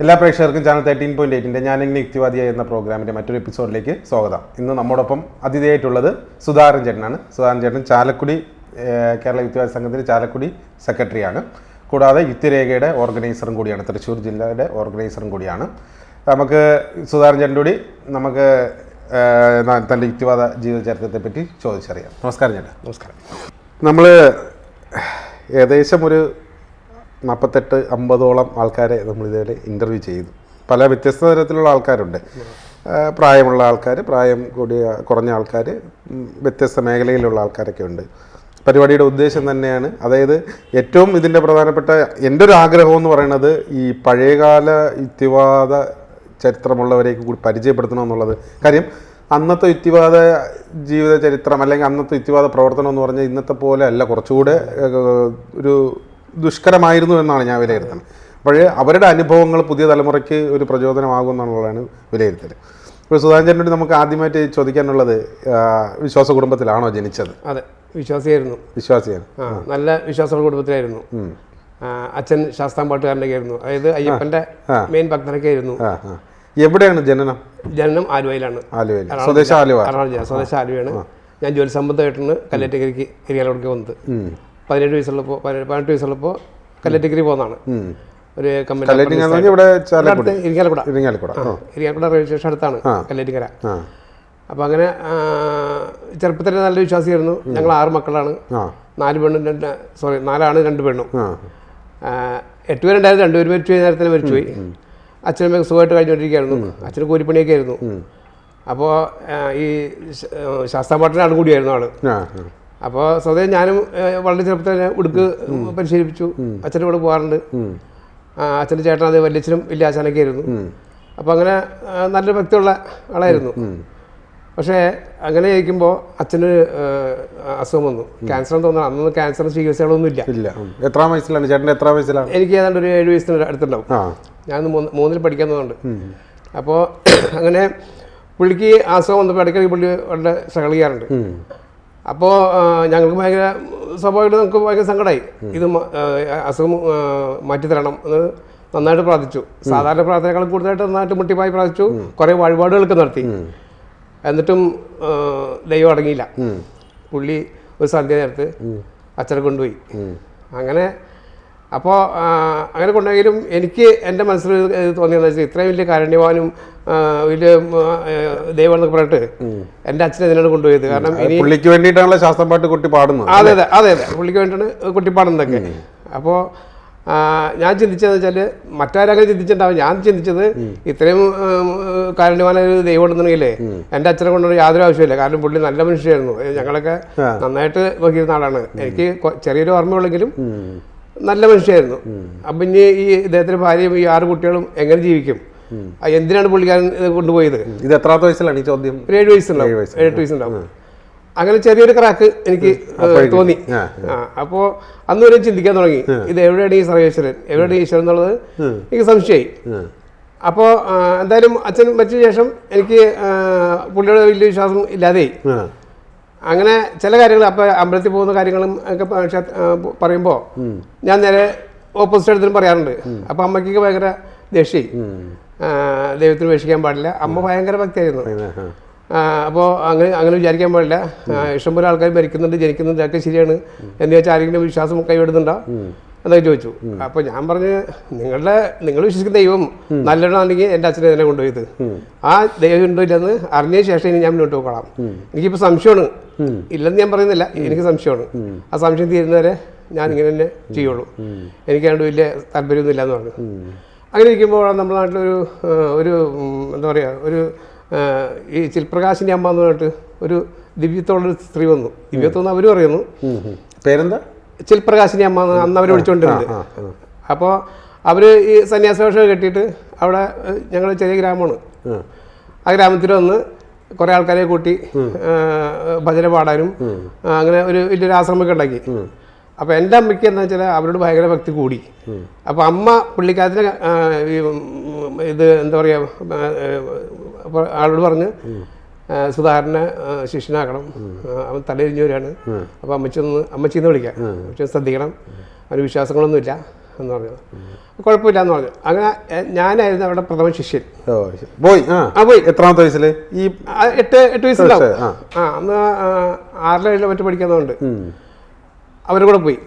എല്ലാ പ്രേക്ഷകർക്കും ചാനൽ 13.8 ഞാനിങ്ങനെ യുക്തിവാദിയായി എന്ന പ്രോഗ്രാമിൻ്റെ മറ്റൊരു എപ്പിസോഡിലേക്ക് സ്വാഗതം. ഇന്ന് നമ്മോടൊപ്പം അതിഥിയായിട്ടുള്ളത് സുധാകരൻ ചേട്ടനാണ്. സുധാകരൻ ചേട്ടൻ ചാലക്കുടി കേരള യുക്തിവാദി സംഘത്തിൻ്റെ ചാലക്കുടി സെക്രട്ടറിയാണ്. കൂടാതെ യുക്തിരേഖയുടെ ഓർഗനൈസറും കൂടിയാണ്, തൃശ്ശൂർ ജില്ലയുടെ ഓർഗനൈസറും കൂടിയാണ്. നമുക്ക് സുധാകരൻ ചേട്ടൻ്റെ കൂടി നമുക്ക് തൻ്റെ യുക്തിവാദ ജീവിത ചരിത്രത്തെ പറ്റി ചോദിച്ചറിയാം. നമസ്കാരം ചേട്ടാ. നമസ്കാരം. നമ്മൾ ഏകദേശം ഒരു 48-50ഓളം ആൾക്കാരെ നമ്മളിതുവരെ ഇൻ്റർവ്യൂ ചെയ്തു. പല വ്യത്യസ്ത തരത്തിലുള്ള ആൾക്കാരുണ്ട്. പ്രായമുള്ള ആൾക്കാർ, പ്രായം കുറഞ്ഞ ആൾക്കാർ, വ്യത്യസ്ത മേഖലയിലുള്ള ആൾക്കാരൊക്കെ ഉണ്ട്. പരിപാടിയുടെ ഉദ്ദേശം തന്നെയാണ്, അതായത് ഏറ്റവും ഇതിൻ്റെ പ്രധാനപ്പെട്ട എൻ്റെ ഒരു ആഗ്രഹം എന്ന് പറയുന്നത് ഈ പഴയകാല യുക്തിവാദ ചരിത്രമുള്ളവരെയൊക്കെ കൂടി പരിചയപ്പെടുത്തണം എന്നുള്ളത്. കാര്യം അന്നത്തെ യുക്തിവാദ ജീവിത ചരിത്രം അല്ലെങ്കിൽ അന്നത്തെ യുക്തിവാദ പ്രവർത്തനം എന്ന് പറഞ്ഞാൽ ഇന്നത്തെ പോലെ അല്ല, കുറച്ചുകൂടെ ഒരു ദുഷ്കരമായിരുന്നു എന്നാണ് ഞാൻ വിലയിരുത്തുന്നത്. അപ്പോൾ അവരുടെ അനുഭവങ്ങൾ പുതിയ തലമുറയ്ക്ക് ഒരു പ്രചോദനമാകും എന്നുള്ളതാണ് വിലയിരുത്തൽ. ഇപ്പോൾ സുധാകരൻ ചേട്ടനോട് നമുക്ക് ആദ്യമായിട്ട് ചോദിക്കാനുള്ളത്, വിശ്വാസ കുടുംബത്തിലാണോ ജനിച്ചത്? അതെ, വിശ്വാസിയായിരുന്നു. വിശ്വാസിയാണ്. നല്ല വിശ്വാസമുള്ള കുടുംബത്തിലായിരുന്നു. അച്ഛൻ ശാസ്താംപാട്ടുകാരനൊക്കെ ആയിരുന്നു, അതായത് അയ്യപ്പന്റെ മെയിൻ ഭക്തനൊക്കെ ആയിരുന്നു. എവിടെയാണ് ജനനം? ജനനം ആലുവയിലാണ്. ആലുവയിൽ. സ്വദേശം ആലുവ. സ്വദേശം ആലുവയാണ്. ഞാൻ ജോലി സംബന്ധമായിട്ടാണ് കല്ലേറ്റഗിരിക്ക് ഇരിങ്ങാലക്കുടയ്ക്ക് വന്നത്. 18 വയസ്സുള്ളപ്പോൾ കല്ലേറ്റഗിരി പോകുന്നതാണ്. ഒരു ഇരിങ്ങാലക്കുട റെയിൽവേ സ്റ്റേഷൻ അടുത്താണ് കല്ലേറ്റിക്കര. അപ്പം അങ്ങനെ ചെറുപ്പത്തിൽ നല്ല വിശ്വാസിയായിരുന്നു. ഞങ്ങൾ 6 മക്കളാണ്. 4 ആണ് 2 പെണ്ണും. 8 പേരുണ്ടായിരുന്നു. 2 പേര് മരിച്ചുപോയി, നേരത്തെ മരിച്ചുപോയി. അച്ഛനും സുഖമായിട്ട് കഴിഞ്ഞുകൊണ്ടിരിക്കുകയായിരുന്നു. അച്ഛന് കൂലിപ്പണിയൊക്കെ ആയിരുന്നു. അപ്പോൾ ഈ ശാസ്താംപാട്ടിനാണ് കൂടിയായിരുന്നു ആള്. അപ്പോൾ സ്വതവേ ഞാനും വളരെ ചെറുപ്പത്തിൽ തന്നെ ഉടുക്ക് പരിശീലിപ്പിച്ചു. അച്ഛൻ്റെ കൂടെ പോകാറുണ്ട്. അച്ഛൻ്റെ ചേട്ടൻ അത് വല്യച്ഛനും വലിയ ആശാനൊക്കെ ആയിരുന്നു. അപ്പോൾ അങ്ങനെ നല്ലൊരു ഭക്തിയുള്ള ആളായിരുന്നു. പക്ഷേ അങ്ങനെ ഇരിക്കുമ്പോൾ അച്ഛന് അസുഖം വന്നു. ക്യാൻസർ എന്ന് തോന്നുന്നു. അന്നൊന്നും ക്യാൻസർ ചികിത്സകളൊന്നും ഇല്ല. എത്രാം വയസ്സിലാണ് ചേട്ടൻ? എത്രാം വയസ്സിലാണ്? എനിക്ക് ഏതാണ്ട് ഒരു 7 വയസ്സിന് അടുത്തുണ്ടാവും. ഞാൻ 3ൽ പഠിക്കാവുന്നതുകൊണ്ട്. അപ്പോൾ അങ്ങനെ പുള്ളിക്ക് അസുഖം വന്നപ്പോൾ ഇടയ്ക്കിടയ്ക്ക് പുള്ളി വളരെ സ്ട്രഗിൾ ചെയ്യാറുണ്ട്. അപ്പോൾ ഞങ്ങൾക്ക് ഭയങ്കര സ്വാഭാവികമായിട്ട് നമുക്ക് ഭയങ്കര സങ്കടമായി. ഇത് അസുഖം മാറ്റിത്തരണം എന്ന് നന്നായിട്ട് പ്രാർത്ഥിച്ചു. സാധാരണ പ്രാർത്ഥനയേക്കാൾ കൂടുതലായിട്ട് നന്നായിട്ട് മുട്ടിപ്പായി പ്രാർത്ഥിച്ചു. കുറേ വഴിപാടുകളൊക്കെ നടത്തി. എന്നിട്ടും ദൈവം അടങ്ങിയില്ല. പുള്ളി ഒരു സന്ധ്യ നേരത്ത് അച്ഛനെ കൊണ്ടുപോയി. അങ്ങനെ അപ്പോൾ അങ്ങനെ കൊണ്ടുപോയെങ്കിലും എനിക്ക് എൻ്റെ മനസ്സിൽ തോന്നിയെന്ന് വെച്ചാൽ ഇത്രയും വലിയ കാരുണ്യവാനും വലിയ ദൈവം എന്നൊക്കെ പറഞ്ഞിട്ട് എൻ്റെ അച്ഛനെ ഇതിനാണ് കൊണ്ടുപോയത്. കാരണം ഇനി പുള്ളിക്ക് വേണ്ടിയിട്ടാണല്ലോ ശാസ്ത്രപാട്ട് കുട്ടി പാടുന്നത്. അതെ പുള്ളിക്ക് വേണ്ടിയിട്ടാണ് കുട്ടി പാടുന്നതൊക്കെ. അപ്പോൾ ഞാൻ ചിന്തിച്ചതെന്ന് വെച്ചാൽ മറ്റാരങ്ങനെ ചിന്തിച്ചിട്ടുണ്ടാവും. ഞാൻ ചിന്തിച്ചത് ഇത്രയും കാരുണ്യവാനൊരു ദൈവം ഉണ്ടെന്നുണ്ടെങ്കിലേ എൻ്റെ അച്ഛനെ കൊണ്ടുപോയി യാതൊരു ആവശ്യമില്ല. കാരണം പുള്ളി നല്ല മനുഷ്യരായിരുന്നു. ഞങ്ങളൊക്കെ നന്നായിട്ട് നോക്കിയിരുന്ന ആളാണ്. എനിക്ക് ചെറിയൊരു ഓർമ്മയുള്ളെങ്കിലും നല്ല മനുഷ്യരായിരുന്നു. അപ്പം ഇനി ഈ ഇദ്ദേഹത്തിന്റെ ഭാര്യയും ഈ 6 കുട്ടികളും എങ്ങനെ ജീവിക്കും? എന്തിനാണ് പുള്ളിക്കാരൻ കൊണ്ടുപോയത്? ഇത് എത്രാമത്തെ വയസ്സിലാണ് ഈ ചോദ്യം? ഒരു 7 വയസ്സുണ്ടാവും. 8 വയസ്സുണ്ടാവും. അങ്ങനെ ചെറിയൊരു ക്രാക്ക് എനിക്ക് തോന്നി. അപ്പോൾ അന്ന് വരെ ചിന്തിക്കാൻ തുടങ്ങി, ഇത് എവിടെയാണ് ഈ സർവേശ്വരൻ, എവിടെയാണ് ഈശ്വരൻ എന്നുള്ളത് എനിക്ക് സംശയമായി. അപ്പോൾ എന്തായാലും അച്ഛൻ മരിച്ച ശേഷം എനിക്ക് പുള്ളിയുടെ വലിയ വിശ്വാസം ഇല്ലാതെയായി. അങ്ങനെ ചില കാര്യങ്ങൾ, അപ്പോൾ അമ്പലത്തിൽ പോകുന്ന കാര്യങ്ങളും ഒക്കെ പറയുമ്പോൾ ഞാൻ നേരെ ഓപ്പോസിറ്റ് എടുത്തിനും പറയാറുണ്ട്. അപ്പോൾ അമ്മയ്ക്കൊക്കെ ഭയങ്കര ദേഷ്യമായി. ദൈവത്തിന് ഉപേക്ഷിക്കാൻ പാടില്ല. അമ്മ ഭയങ്കര ഭക്തിയായിരുന്നു. അപ്പോൾ അങ്ങനെ വിചാരിക്കാൻ പാടില്ല. ഇഷ്ടംപോലെ ആൾക്കാർ മരിക്കുന്നുണ്ട്, ജനിക്കുന്നുണ്ട്, ഒക്കെ ശരിയാണ് എന്ന് വെച്ചാൽ ആരെങ്കിലും വിശ്വാസം കൈവിടുന്നുണ്ടോ എന്നൊക്കെ ചോദിച്ചു. അപ്പോൾ ഞാൻ പറഞ്ഞ് നിങ്ങൾ വിശ്വസിക്കുന്ന ദൈവം നല്ലതാണെങ്കിൽ എൻ്റെ അച്ഛനെ തന്നെ കൊണ്ടുപോയത്. ആ ദൈവം ഉണ്ടോ ഇല്ലെന്ന് അറിഞ്ഞ ശേഷം ഇനി ഞാൻ മുന്നോട്ട് പോകണം. എനിക്കിപ്പോൾ സംശയമാണ്, ഇല്ലെന്ന് ഞാൻ പറയുന്നില്ല, എനിക്ക് സംശയമാണ്. ആ സംശയം തീരുന്നവരെ ഞാൻ ഇങ്ങനെ തന്നെ ചെയ്യുള്ളൂ. എനിക്കതുകൊണ്ട് വലിയ താല്പര്യമൊന്നും ഇല്ലയെന്ന് പറഞ്ഞു. അങ്ങനെ ഇരിക്കുമ്പോഴാണ് നമ്മുടെ നാട്ടിലൊരു എന്താ പറയുക, ഒരു ഈ ചിൽപ്രകാശിൻ്റെ അമ്മ എന്ന് പറഞ്ഞിട്ട് ഒരു ദിവ്യത്തോളൊരു സ്ത്രീ വന്നു. ദിവ്യത്വം അവർ പറയുന്നു. പേരെന്താ? ചിൽപ്രകാശിനി അമ്മ അന്ന് അവർ വിളിച്ചുകൊണ്ടിരുന്നത്. അപ്പോൾ അവർ ഈ സന്യാസവേഷം കെട്ടിയിട്ട് അവിടെ ഞങ്ങൾ ചെറിയ ഗ്രാമമാണ്. ആ ഗ്രാമത്തിൽ വന്ന് കുറേ ആൾക്കാരെ കൂട്ടി ഭജന പാടാനും അങ്ങനെ ഒരു വലിയൊരു ആശ്രമമൊക്കെ ഉണ്ടാക്കി. അപ്പോൾ എൻ്റെ അമ്മയ്ക്ക് എന്താ വെച്ചാൽ അവരോട് ഭയങ്കര ഭക്തി കൂടി. അപ്പോൾ അമ്മ പുള്ളിക്കാരത്തിന് ഇത് എന്താ പറയുക, ആളോട് പറഞ്ഞ് സുധാകരനെ ശിഷ്യനാക്കണം, അവൻ തലയിരിഞ്ഞവരാണ്. അപ്പോൾ അമ്മച്ചിന്ന് വിളിക്കാം, അമ്മച്ചി ശ്രദ്ധിക്കണം, അവന് വിശ്വാസങ്ങളൊന്നുമില്ല, എന്ന് പറഞ്ഞു. കുഴപ്പമില്ല എന്ന് പറഞ്ഞു. അങ്ങനെ ഞാനായിരുന്നു അവിടെ പ്രഥമ ശിഷ്യൻ. പോയി പോയി. എത്രാമത്തെ വയസ്സിൽ? ഈ 8 വയസ്സിലാവും. അന്ന് 6 7 മറ്റു പഠിക്കുന്നതുകൊണ്ട് അവരുടെ കൂടെ പോയി.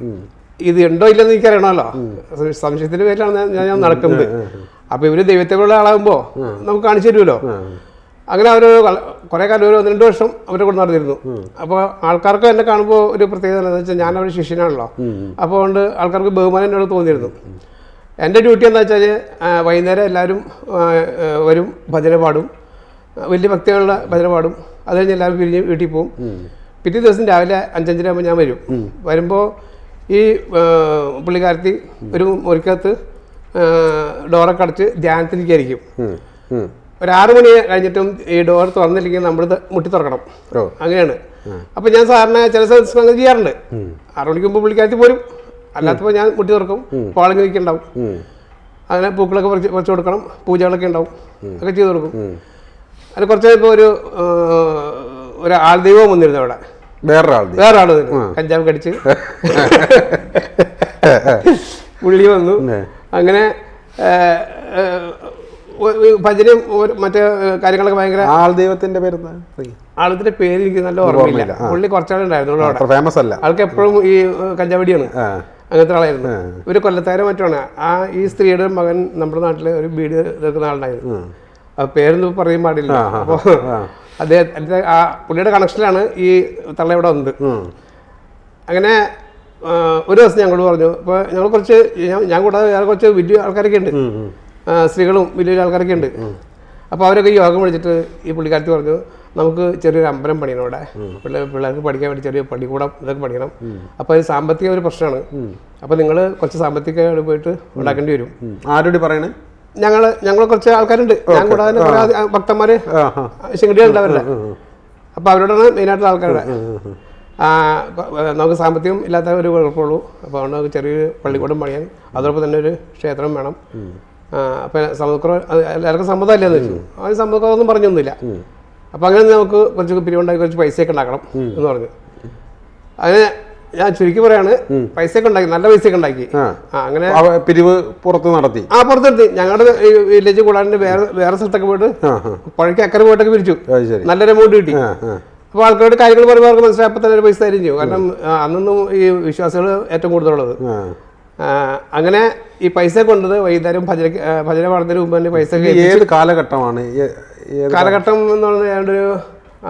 ഇത് ഉണ്ടോ ഇല്ലെന്ന് എനിക്കറിയണമല്ലോ, സംശയത്തിന്റെ പേരിലാണ് ഞാൻ നടക്കുന്നത്. അപ്പൊ ഇവര് ദൈവത്തെക്കുള്ള ആളാകുമ്പോ നമുക്ക് കാണിച്ചു തരുമല്ലോ. അങ്ങനെ അവർ കുറെ കാലം ഒരു 1-2 വർഷം അവരുടെ കൂടെ നടന്നിരുന്നു. അപ്പോൾ ആൾക്കാർക്ക് എന്നെ കാണുമ്പോൾ ഒരു പ്രത്യേകത എന്താണെന്ന് വെച്ചാൽ ഞാൻ അവരുടെ ശിഷ്യനാണല്ലോ. അപ്പോൾ കൊണ്ട് ആൾക്കാർക്ക് ബഹുമാനം എന്നോട് തോന്നിയിരുന്നു. എൻ്റെ ഡ്യൂട്ടി എന്താ വെച്ചാൽ വൈകുന്നേരം എല്ലാവരും വരും, ഭജന പാടും, വലിയ ഭക്തികളുള്ള ഭജന പാടും. അത് കഴിഞ്ഞ് എല്ലാവരും പിരിഞ്ഞ് വീട്ടിൽ പോകും. പിറ്റേ ദിവസം രാവിലെ 5-5 ആകുമ്പോൾ ഞാൻ വരും. വരുമ്പോൾ ഈ പുള്ളിക്കാരത്തി ഒരു മുറിക്കകത്ത് ഡോറൊക്കെ അടച്ച് ധ്യാനത്തിലേക്കായിരിക്കും. ഒരു 6 മണി കഴിഞ്ഞിട്ടും ഈ ഡോർ തുറന്നില്ലെങ്കിൽ നമ്മൾ മുട്ടി തുറക്കണം. അങ്ങനെയാണ്. അപ്പം ഞാൻ സാറിന് ചില ദിവസം അങ്ങനെ ചെയ്യാറുണ്ട്. 6 മണിക്ക് മുമ്പ് പുള്ളിക്കാരത്തി പോരും, അല്ലാത്തപ്പോൾ ഞാൻ മുട്ടി തുറക്കും. പാളിങ് നിൽക്കുന്നുണ്ടാവും. അങ്ങനെ പൂക്കളൊക്കെ പറിച്ചു കൊടുക്കണം, പൂജകളൊക്കെ ഉണ്ടാവും, ഒക്കെ ചെയ്ത് കൊടുക്കും. അതിന് കുറച്ച് ഇപ്പോൾ ഒരു ആൾദൈവം വന്നിരുന്നു അവിടെ. വേറൊരാൾ കഞ്ചാവ് കടിച്ച് പുള്ളി വന്നു. അങ്ങനെ ഭജനയും മറ്റേ കാര്യങ്ങളൊക്കെ ഭയങ്കര. ആൾദൈവത്തിന്റെ പേര്? ആളത്തിന്റെ പേര് എനിക്ക് നല്ല ഓർമ്മയില്ല. പുള്ളി കുറച്ചാളുണ്ടായിരുന്നു അവിടെ. ഫേമസ് അല്ല. ആൾക്ക് എപ്പോഴും ഈ കഞ്ചാവടിയാണ്, അങ്ങനത്തെ ആളായിരുന്നു. ഒരു കൊല്ലത്താരം മറ്റാണ്. ഈ സ്ത്രീയുടെ മകൻ നമ്മുടെ നാട്ടില് ഒരു വീട് നിൽക്കുന്ന ആളുണ്ടായിരുന്നു. പേരൊന്നും പറയാൻ പാടില്ല. അപ്പോൾ അദ്ദേഹത്തിന്റെ ആ പുള്ളിയുടെ കണക്ഷനിലാണ് ഈ തള്ള ഇവിടെ വന്നത്. അങ്ങനെ ഒരു ദിവസം ഞങ്ങളോട് പറഞ്ഞു. അപ്പോൾ ഞങ്ങൾ കുറച്ച് ഞാൻ കൂടാതെ വേറെ കുറച്ച് വലിയ ആൾക്കാരൊക്കെ ഉണ്ട്, സ്ത്രീകളും വലിയ വലിയ ആൾക്കാരൊക്കെ ഉണ്ട്. അപ്പോൾ അവരൊക്കെ യോഗം വിളിച്ചിട്ട് ഈ പുള്ളിക്കാരത്തി പറഞ്ഞു, നമുക്ക് ചെറിയൊരു അമ്പലം പണിയണം ഇവിടെ, പിള്ളേർക്ക് പഠിക്കാൻ വേണ്ടി ചെറിയ പള്ളിക്കൂടം ഇതൊക്കെ പഠിക്കണം. അപ്പോൾ അത് സാമ്പത്തിക ഒരു പ്രശ്നമാണ്. അപ്പോൾ നിങ്ങൾ കുറച്ച് സാമ്പത്തികമായിട്ട് പോയിട്ട് ഉണ്ടാക്കേണ്ടി വരും. ആരോട് പറയണേ? ഞങ്ങൾ കുറച്ച് ആൾക്കാരുണ്ട്, ഞാൻ കൂടാതെ കുറെ ഭക്തന്മാര് ശിങ്കടികളുണ്ട് അവരുടെ. അപ്പോൾ അവരോടാണ് മെയിനായിട്ടുള്ള ആൾക്കാരുടെ. നമുക്ക് സാമ്പത്തികം ഇല്ലാത്ത ഒരു കുഴപ്പമുള്ളൂ. അപ്പോൾ അതുകൊണ്ട് നമുക്ക് ചെറിയൊരു പള്ളിക്കൂടം പണിയാൻ, അതോടൊപ്പം തന്നെ ഒരു ക്ഷേത്രം വേണം. അപ്പം സമുദ്രം എല്ലാവർക്കും സമ്മതമല്ലേന്ന് വെച്ചു. അതിന് സമ്മതമൊന്നും പറഞ്ഞൊന്നുമില്ല. അപ്പം അങ്ങനെ നമുക്ക് കുറച്ച് പിരിവുണ്ടാക്കി കുറച്ച് പൈസയൊക്കെ ഉണ്ടാക്കണം എന്ന് പറഞ്ഞു. അങ്ങനെ ഞാൻ ചുരുക്കി പറയാണ്, പൈസയൊക്കെ ഉണ്ടാക്കി, നല്ല പൈസയൊക്കെ ഉണ്ടാക്കി. അങ്ങനെ പിരിവ് പുറത്ത് നടത്തി. പുറത്തെടുത്തി. ഞങ്ങളുടെ വില്ലേജ് കൂടാണ്ട് വേറെ സ്ഥലത്തൊക്കെ പോയിട്ട് പുഴയ്ക്ക് അക്കരെ പോയിട്ടൊക്കെ പിരിച്ചു. നല്ലൊരു എമൗണ്ട് കിട്ടി. അപ്പോൾ ആൾക്കാരുടെ കാര്യങ്ങൾ പറയുമ്പോൾ അവർക്ക് മനസ്സിലായി. അപ്പം തന്നെ ഒരു പൈസ തരും ചെയ്യും. കാരണം അന്നൊന്നും ഈ വിശ്വാസികൾ ഏറ്റവും കൂടുതലുള്ളത്. അങ്ങനെ ഈ പൈസ കൊണ്ടത് വൈകുന്നേരം ഭജന പാടുന്നതിന് മുമ്പ് തന്നെ പൈസ. ഏത് കാലഘട്ടമാണ്? കാലഘട്ടം എന്ന് പറഞ്ഞാൽ ഏതാണ്ട് ഒരു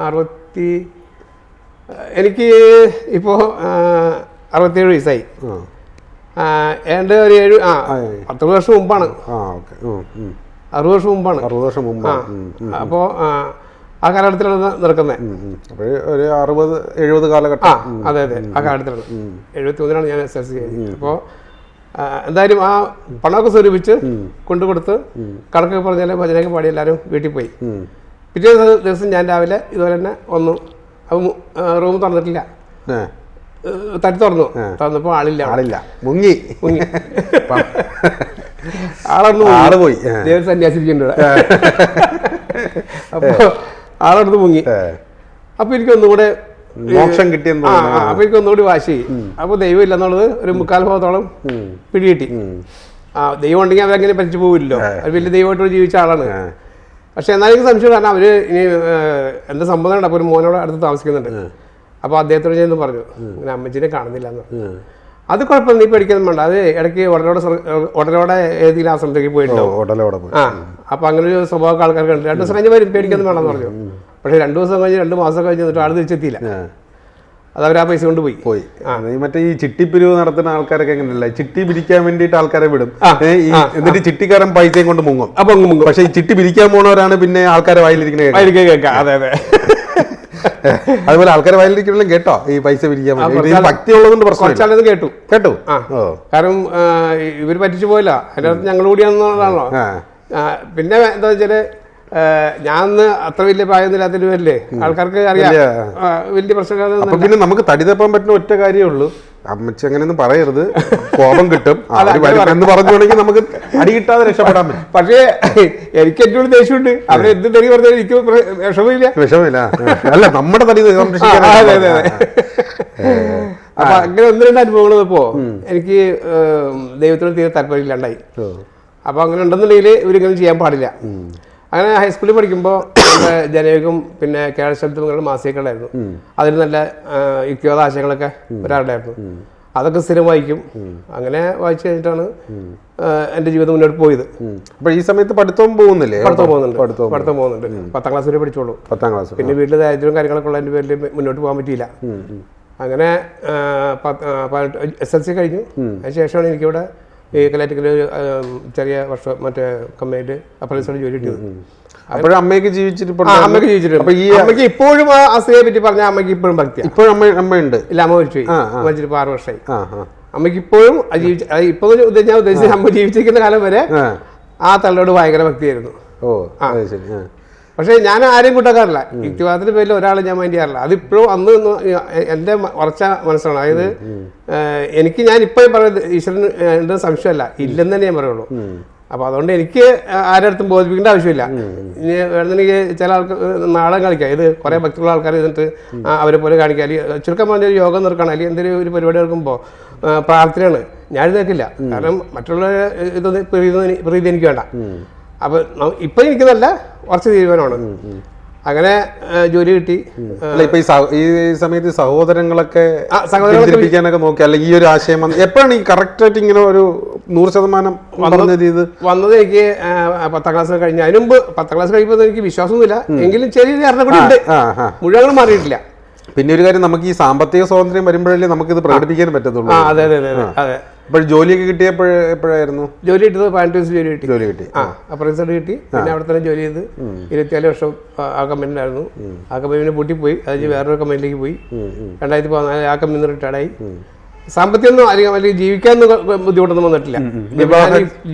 60, എനിക്ക് ഇപ്പോൾ 67 വയസ്സായി. ഏതാണ്ട് ഒരു 10 വർഷം മുമ്പാണ്. 60 വർഷം മുമ്പാണ്. 60 വർഷം മുമ്പാണ്. അപ്പോൾ ആ കാലഘട്ടത്തിലാണ് നടക്കുന്നത്. ഒരു 60-70 കാലഘട്ടം. അതെ അതെ, ആ കാലഘട്ടത്തിലാണ്. 71 ഞാൻ SLC കഴിഞ്ഞത്. അപ്പോൾ എന്തായാലും ആ പണമൊക്കെ സ്വരൂപിച്ച് കൊണ്ടുകൊടുത്ത് കണക്കൊക്കെ പറഞ്ഞാൽ ഭജനയൊക്കെ പാടി എല്ലാവരും വീട്ടിൽ പോയി. പിറ്റേ ദിവസം ഞാൻ രാവിലെ ഇതുപോലെ തന്നെ വന്നു. അപ്പം റൂം തുറന്നിട്ടില്ല, തട്ടി തുറന്നപ്പോൾ ആളില്ല. മുങ്ങി ആളൊന്ന് പോയി. ദൈവം സന്യാസിപ്പിക്കുന്നുണ്ട്. അപ്പോൾ ആളടുത്ത് മുങ്ങി. അപ്പൊ എനിക്കൊന്നുകൂടെ മോക്ഷം കിട്ടിയെന്ന്. അപ്പൊ എനിക്കൊന്നുകൂടി വാശി. അപ്പൊ ദൈവം ഇല്ലെന്നുള്ളത് ഒരു 3/4 ഭാഗത്തോളം പിടികിട്ടി. ദൈവം ഉണ്ടെങ്കിൽ അവരങ്ങനെ പറ്റിച്ചു പോവില്ലല്ലോ. അത് വലിയ ദൈവമായിട്ട് ജീവിച്ച ആളാണ്. പക്ഷെ എന്നാലും എനിക്ക് സംശയം. കാരണം അവര് ഇനി എന്താ സംഭവം ഉണ്ട്. അപ്പൊ ഒരു മോനോട് അടുത്ത് താമസിക്കുന്നുണ്ട്. അപ്പൊ അദ്ദേഹത്തോട് ഞാൻ പറഞ്ഞു, ഇങ്ങനെ അമ്മച്ചിനെ കാണുന്നില്ല എന്ന്. അത് കുഴപ്പമില്ല, നീ പേടിക്കൊന്നും വേണ്ട. അത് ഇടയ്ക്ക് ഉടലോടെ ഏതെങ്കിലും ആ സ്ഥലത്തേക്ക് പോയിട്ടോ. അപ്പൊ അങ്ങനെ ഒരു സ്വഭാവം ആൾക്കാർക്ക് ഉണ്ട്. 2 ദിവസം കഴിഞ്ഞ് വരും, പേടിക്കൊന്നും വേണമെന്ന് പറഞ്ഞു. പക്ഷെ 2 ദിവസം കഴിഞ്ഞ് 2 മാസം കഴിഞ്ഞ് എന്നിട്ട് ആൾ തിരിച്ചെത്തിയില്ല. അത് അവർ ആ പൈസ കൊണ്ട് പോയി. മറ്റേ ഈ ചിട്ടിപ്പിരിവ് നടത്തുന്ന ആൾക്കാരൊക്കെ എങ്ങനെയല്ല, ചിട്ടി പിരിക്കാൻ വേണ്ടിയിട്ട് ആൾക്കാരെ വിടും. എന്നിട്ട് ചിട്ടിക്കാരൻ പൈസയും കൊണ്ട് മുങ്ങും. അപ്പൊ മുങ്ങും. പക്ഷെ ഈ ചിട്ടി പിരിക്കാൻ പോണവരാണ് പിന്നെ ആൾക്കാരെ വായിലിരിക്കുന്നത് കേൾക്കാം. അതെ അതെ. അതുപോലെ ആൾക്കാരെ വായിലിരിക്കണം കേട്ടോ, ഈ പൈസ പിരിക്കാൻ ഭക്തി ഉള്ളതുകൊണ്ട് പ്രശ്നം കേട്ടു. കാരണം ഇവര് പറ്റിച്ചു പോയില്ല. അതിനകത്ത് ഞങ്ങൾ കൂടിയാണെന്നുള്ളതാണല്ലോ. പിന്നെ എന്താ വെച്ചാല്, ഞാൻ അത്ര വലിയ പ്രായമൊന്നുമില്ലാത്തൊരു പേരില്ലേ ആൾക്കാർക്ക് അറിയാം വലിയ പ്രശ്നം. പിന്നെ നമുക്ക് തടി തപ്പാൻ പറ്റുന്ന ഒറ്റ കാര്യമേ ഉള്ളൂ, അമ്മച്ചി അങ്ങനെയൊന്നും പറയരുത്, കോപം കിട്ടും എന്ന് പറഞ്ഞുകൊണ്ടെങ്കിൽ നമുക്ക് അടി കിട്ടാതെ രക്ഷപ്പെടാൻ പറ്റും. പക്ഷേ എനിക്ക് ഏറ്റവും ദേഷ്യമുണ്ട്. അവരെ എന്ത് തടി പറഞ്ഞാൽ എനിക്ക് വിഷമില്ല. അല്ല, നമ്മുടെ തടി അപ്പൊ അങ്ങനെ ഒന്ന് രണ്ട് അനുഭവങ്ങൾ വന്നപ്പോ എനിക്ക് ദൈവത്തിന് തീരെ താല്പര്യമില്ലാണ്ടായി. അപ്പൊ അങ്ങനെ ഉണ്ടെന്നുണ്ടെങ്കിൽ ഇവരിങ്ങനെ ചെയ്യാൻ പാടില്ല. അങ്ങനെ ഹൈസ്കൂളിൽ പഠിക്കുമ്പോൾ നമ്മുടെ ജനയുഗം പിന്നെ കേരളശബ്ദങ്ങളുടെ മാസികകളായിരുന്നു. അതിൽ നല്ല യുക്തിവാദ ആശയങ്ങളൊക്കെ ഒരാളുണ്ടായിരുന്നു. അതൊക്കെ സ്ഥിരം വായിക്കും. അങ്ങനെ വായിച്ചു കഴിഞ്ഞിട്ടാണ് എൻ്റെ ജീവിതം മുന്നോട്ട് പോയത്. അപ്പൊ ഈ സമയത്ത് പഠിത്തം പോകുന്നില്ലേ? പഠിത്തം പോകുന്നുണ്ട്. 10ാം ക്ലാസ് വരെ പഠിച്ചോളൂ. 10ാം ക്ലാസ്. പിന്നെ വീട്ടിൽ ദാരിദ്ര്യവും കാര്യങ്ങളൊക്കെ ഉള്ളതിൻ്റെ പേരിൽ മുന്നോട്ട് പോകാൻ പറ്റിയില്ല. അങ്ങനെ SLC കഴിഞ്ഞു. അതിനുശേഷമാണ് എനിക്കിവിടെ ഈ കലാറ്റിക്കൽ ചെറിയ വർഷം മറ്റേ കമ്പനിയിൽ അപ്രന്റീസായിട്ട് ജോലി കിട്ടിയത്. അപ്പോഴും അമ്മയ്ക്ക് ജീവിച്ചിട്ടുണ്ട്. അമ്മയ്ക്ക് ഇപ്പോഴും ആ സ്ത്രീയെ പറ്റി പറഞ്ഞാൽ അമ്മയ്ക്ക് ഇപ്പോഴും ഭക്തി. ഇപ്പോഴും അമ്മയുണ്ട്? ഇല്ല, അമ്മ മരിച്ചു. മരിച്ചിട്ട് 6 വർഷമായി. അമ്മയ്ക്ക് ഇപ്പോഴും ഇപ്പൊ ഞാൻ ഉദ്ദേശിച്ച അമ്മ ജീവിച്ചിരിക്കുന്ന കാലം വരെ ആ തള്ളയോട് ഭയങ്കര ഭക്തിയായിരുന്നു. പക്ഷെ ഞാൻ ആരെയും കൂട്ടാക്കാറില്ല. യുക്തിവാദത്തിന്റെ പേരിൽ ഒരാളെ ഞാൻ മൈൻഡ് ചെയ്യാറില്ല. അതിപ്പോഴും അന്ന് എൻ്റെ ഉറച്ച മനസ്സാണ്. അതായത് എനിക്ക് ഞാൻ ഇപ്പോഴും പറയുന്നത് ഈശ്വരൻ സംശയമല്ല, ഇല്ലെന്ന് തന്നെ ഞാൻ പറയുള്ളൂ. അപ്പൊ അതുകൊണ്ട് എനിക്ക് ആരുടെ അടുത്തും ബോധിപ്പിക്കേണ്ട ആവശ്യമില്ല. ഇനി വേണമെന്നെനിക്ക് ചില ആൾക്ക് നാടകം കളിക്കാം. ഇത് കുറെ ഭക്തിയുള്ള ആൾക്കാർ ഇരുന്നിട്ട് അവരെ പോലെ കാണിക്കാം. അല്ലെങ്കിൽ ചുരുക്കം പറഞ്ഞൊരു യോഗം നിർക്കണം, അല്ലെങ്കിൽ എന്തെങ്കിലും ഒരു പരിപാടി എടുക്കുമ്പോൾ പ്രാർത്ഥനയാണ്. ഞാൻ എഴുന്നേക്കില്ല. കാരണം മറ്റുള്ള ഇതൊന്നും പ്രീതി എനിക്ക് വേണ്ട. അപ്പൊ ഇപ്പൊ എനിക്ക് നല്ല കുറച്ച് തീരുമാനമാണ്. അങ്ങനെ ജോലി കിട്ടി. ഇപ്പൊ ഈ സമയത്ത് സഹോദരങ്ങളൊക്കെ നോക്കി, അല്ലെങ്കിൽ ഈ ഒരു ആശയം എപ്പോഴാണ് ഈ കറക്റ്റ് ആയിട്ട് ഇങ്ങനെ ഒരു 100% വന്നത്? എനിക്ക് 10ാം ക്ലാസ് കഴിഞ്ഞ അതിന് മുമ്പ് 10ാം ക്ലാസ് കഴിയുമ്പോൾ എനിക്ക് വിശ്വാസമൊന്നുമില്ല. എങ്കിലും ചെറിയ അറിഞ്ഞ കൂടി ഉണ്ട്, മുഴുവൻ മാറിയിട്ടില്ല. പിന്നെ ഒരു കാര്യം, നമുക്ക് ഈ സാമ്പത്തിക സ്വാതന്ത്ര്യം വരുമ്പോഴല്ലേ നമുക്കിത് പ്രകടിപ്പിക്കാൻ പറ്റത്തുള്ളൂ. അതെ അതെ അതെ അതെ. അപ്പോൾ ജോലിയൊക്കെ കിട്ടിയപ്പോഴായിരുന്നു? ജോലി കിട്ടിയത് 18 വയസ്സ് ജോലി കിട്ടി. അപ്രന്റീസായിട്ട് കിട്ടി. പിന്നെ അവിടെ തന്നെ ജോലി ചെയ്ത് 24 വർഷം ആ കമ്പനിയിലായിരുന്നു. ആ കമ്പനി പൂട്ടിപ്പോയി. അത് വേറൊരു കമ്പനിയിലേക്ക് പോയി. 2014 ആ കമ്പനി റിട്ടയർഡായി. സാമ്പത്തികമൊന്നും അല്ലെങ്കിൽ ജീവിക്കാനൊന്നും ബുദ്ധിമുട്ടൊന്നും വന്നിട്ടില്ല.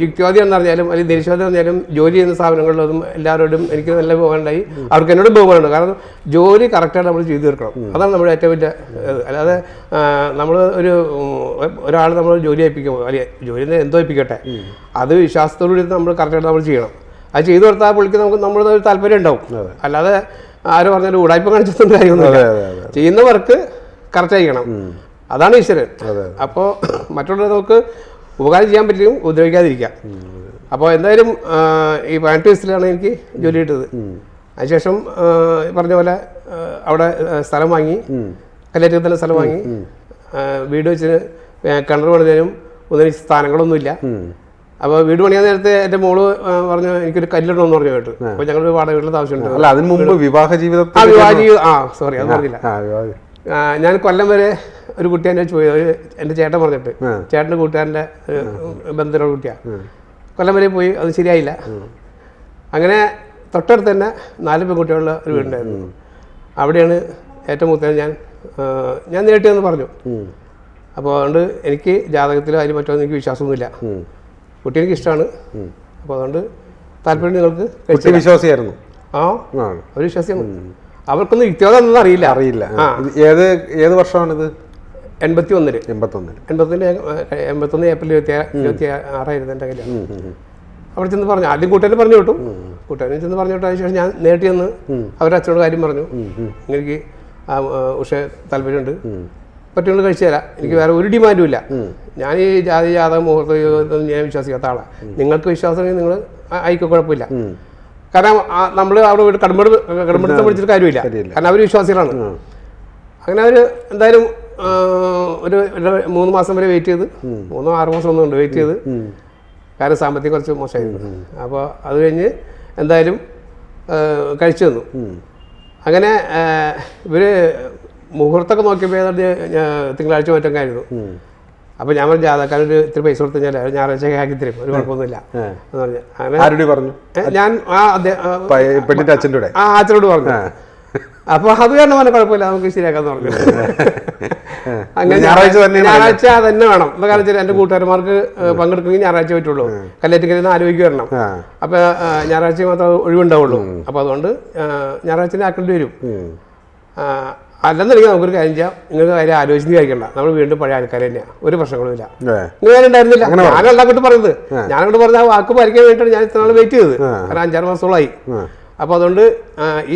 യുക്തിവാദി എന്ന് പറഞ്ഞാലും അല്ലെങ്കിൽ ദേശീയവാദി പറഞ്ഞാലും ജോലി ചെയ്യുന്ന സ്ഥാപനങ്ങളിലും എല്ലാവരോടും എനിക്ക് നല്ല ബഹുമാനമുണ്ടായി. അവർക്ക് എന്നോട് ബഹുമാനമുണ്ട്. കാരണം ജോലി കറക്റ്റായിട്ട് നമ്മൾ ചെയ്തു തീർക്കണം. അതാണ് നമ്മുടെ ഏറ്റവും വലിയ. അല്ലാതെ നമ്മൾ ഒരാൾ നമ്മൾ ജോലി ഏൽപ്പിക്കുമ്പോൾ അല്ലെങ്കിൽ ജോലി എന്തോ ഏൽപ്പിക്കട്ടെ, അത് വിശ്വാസത്തോടുകൂടി നമ്മൾ കറക്റ്റായിട്ട് നമ്മൾ ചെയ്യണം. അത് ചെയ്തു കൊടുത്താൽ പുള്ളിക്ക് നമ്മുടെ ഒരു താല്പര്യം ഉണ്ടാവും. അല്ലാതെ ആരും പറഞ്ഞാലും ഉടായ്പ കാണിച്ചിട്ടുണ്ട് കാര്യമൊന്നുമില്ല. ചെയ്യുന്ന വർക്ക് കറക്റ്റ് ചെയ്യണം. അതാണ് ഈശ്വരൻ. അപ്പോൾ മറ്റുള്ളവരെ നമുക്ക് ഉപകാരം ചെയ്യാൻ പറ്റും, ഉപദ്രവിക്കാതിരിക്കാം. അപ്പോൾ എന്തായാലും ഈ 18 വയസ്സിലാണ് എനിക്ക് ജോലി കിട്ടിയത്. അതിനുശേഷം പറഞ്ഞ പോലെ അവിടെ സ്ഥലം വാങ്ങി, കല്ലേറ്റത്തിൽ തന്നെ സ്ഥലം വാങ്ങി. വീട് വെച്ച് കിണർ പണിതേനും ഒന്നിനും സ്ഥാനങ്ങളൊന്നുമില്ല. അപ്പോൾ വീട് പണിയാൻ നേരത്തെ എൻ്റെ മോള് പറഞ്ഞു എനിക്കൊരു കല്ലിടണമെന്ന് പറഞ്ഞു കേട്ടു. അപ്പോൾ ഞങ്ങൾ വാടക വീട്ടിൽ ആവശ്യമുണ്ട്. അതിന് മുമ്പ് വിവാഹ ജീവിതം സോറി അത് പറഞ്ഞില്ല. ഞാൻ കൊല്ലം വരെ ഒരു കുട്ടി എന്നെ പോയത് എൻ്റെ ചേട്ടൻ പറഞ്ഞിട്ട്, ചേട്ടൻ്റെ കൂട്ടുകാരൻ്റെ ബന്ധുള്ള കുട്ടിയാണ്. കൊല്ലം വരെ പോയി, അത് ശരിയായില്ല. അങ്ങനെ തൊട്ടടുത്ത് തന്നെ 4 പെൺകുട്ടികളുള്ള ഒരു വീടുണ്ടായിരുന്നു. അവിടെയാണ് ഏറ്റവും മൂത്തത് ഞാൻ നേരിട്ടെന്ന് പറഞ്ഞു. അപ്പോൾ അതുകൊണ്ട് എനിക്ക് ജാതകത്തിലോ അതിൽ മറ്റോ എനിക്ക് വിശ്വാസമൊന്നുമില്ല. കുട്ടി എനിക്ക് ഇഷ്ടമാണ്. അപ്പോൾ അതുകൊണ്ട് താല്പര്യം നിങ്ങൾക്ക് വിശ്വാസിയായിരുന്നു. ഒരു വിശ്വാസിയാണ്. അവർക്കൊന്നും യുക്തിവാദം ഒന്നും അറിയില്ല. ഏത് വർഷമാണിത്? 81 ഏപ്രിൽ 26 എൻ്റെ കല്യാണം. അവിടെ ചെന്ന് പറഞ്ഞു. ആദ്യം കൂട്ടുകാരൻ പറഞ്ഞു വിട്ടു. കൂട്ടുകാരൻ ചെന്ന് പറഞ്ഞു വിട്ടു. അതിനുശേഷം ഞാൻ നേരിട്ട് ചെന്ന് അവരുടെ അച്ഛനോട് കാര്യം പറഞ്ഞു. എനിക്ക് പക്ഷേ താല്പര്യമുണ്ട്, പറ്റുകൊണ്ട് കഴിച്ചു തരാം. എനിക്ക് വേറെ ഒരു ഡിമാൻഡും ഇല്ല. ഞാൻ ഈ ജാതക മുഹൂർത്തം ഞാൻ വിശ്വസിക്കാത്ത ആളാണ്. നിങ്ങൾക്ക് വിശ്വാസമെങ്കിൽ നിങ്ങൾ ആയിക്കോ, കുഴപ്പമില്ല. കാരണം നമ്മൾ അവിടെ കടമെടുത്ത് പഠിച്ചിട്ട് കാര്യമില്ല. കാരണം അവർ വിശ്വാസികളാണ്. അങ്ങനെ അവർ എന്തായാലും ഒരു 3 മാസം വരെ വെയിറ്റ് ചെയ്ത്, 3-6 മാസം ഒന്നും ഉണ്ട് വെയിറ്റ് ചെയ്ത്. കാരണം സാമ്പത്തികം കുറച്ച് മോശമായിരുന്നു. അപ്പോൾ അത് കഴിഞ്ഞ് എന്തായാലും കഴിച്ചു തന്നു. അങ്ങനെ ഇവർ മുഹൂർത്തമൊക്കെ നോക്കിയപ്പോൾ ഏതാണ്ട് തിങ്കളാഴ്ച മറ്റൊക്കെ ആയിരുന്നു. അപ്പോൾ ഞാൻ പറഞ്ഞു ജാതക്കാരൊരു ഇത്തിരി പൈസ കൊടുത്തു കഴിഞ്ഞാൽ ഞായറാഴ്ച ആക്കി തരും, ഒരു കുഴപ്പമൊന്നുമില്ല എന്ന് പറഞ്ഞു. അങ്ങനെ ഞാൻ അച്ഛനോട് പറഞ്ഞു. അപ്പൊ അത് കാരണം അവനെ കുഴപ്പമില്ല, നമുക്ക് ശരിയാക്കാന്ന് പറഞ്ഞു. അങ്ങനെ ഞായറാഴ്ച തന്നെ വേണം. എന്താ കാരണം വെച്ചാൽ എൻ്റെ കൂട്ടുകാരന്മാർക്ക് പങ്കെടുക്കണമെങ്കിൽ ഞായറാഴ്ച പറ്റുള്ളൂ. കല്ലേറ്റിക്കലിൽ ആലോചിക്കുക വരണം. അപ്പൊ ഞായറാഴ്ച മാത്രമേ ഒഴിവുണ്ടാവുള്ളൂ. അപ്പൊ അതുകൊണ്ട് ഞായറാഴ്ച ആക്കേണ്ടി വരും. അല്ലെന്നുണ്ടെങ്കിൽ നമുക്കൊരു കാര്യം ചെയ്യാം, നിങ്ങൾക്ക് കാര്യം ആലോചിച്ച് കഴിക്കണ്ട, നമ്മൾ വീണ്ടും പഴയ ആൾക്കാർ തന്നെയാണ്, ഒരു പ്രശ്നങ്ങളും ഇല്ല. ഇങ്ങനെ ഉണ്ടായിരുന്നില്ല. ഞാനല്ല അങ്ങോട്ട് പറയുന്നത്. ഞാനങ്ങോട്ട് പറഞ്ഞ ആ വാക്ക് പാലിക്കാൻ വേണ്ടിയിട്ടാണ് ഞാൻ ഇത്ര നാൾ വെയിറ്റ് ചെയ്തത്. കാരണം 5-6 മാസത്തോളമായി. അപ്പോൾ അതുകൊണ്ട്